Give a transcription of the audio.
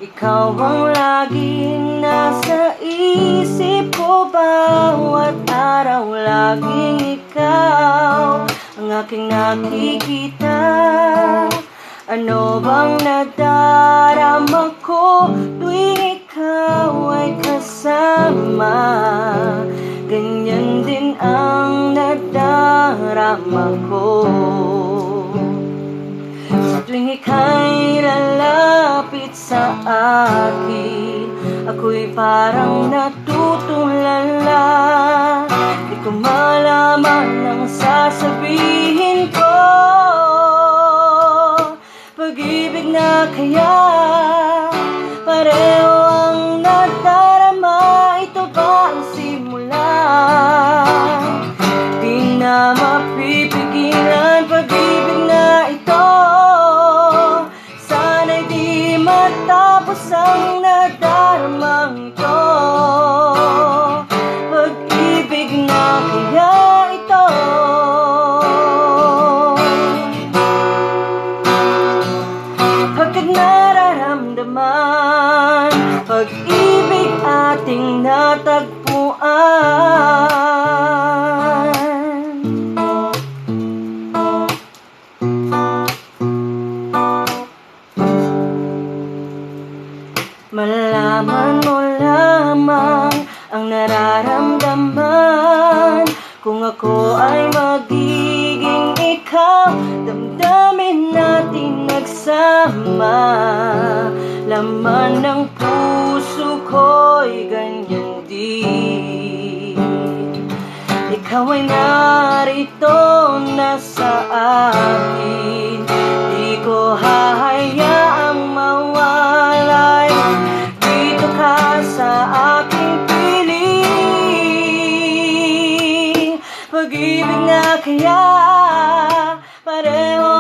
Ikaw ang laging nasa isip ko, bawat araw laging ikaw ang aking nakikita. Ano bang nadarama ko tuwing ikaw ay kasama? Ganyan din ang nadarama ko tuwing ika'y lalapit sa akin. Ako'y parang natutulala, di ko malaman ang sasabihin ko. Pag-ibig na kaya pareho ang nadarama? Ito ba ang simula? Di na mapipigilan pag-ibig na ito. Sana'y di matapos ang nadaramang ito. Pag-ibig na kaya ito? Pagkat nararamdaman pag-ibig ating natagpuan. Malaman mo lamang ang nararamdaman. Kung ako ay magiging ikaw, damdamin natin nagsama. Laman ng puso ko'y ganyan din. Ikaw ay narito na sa akin, di ko hahayaang mawalay. Dito ka sa aking piling. Pag-ibig na kaya pareho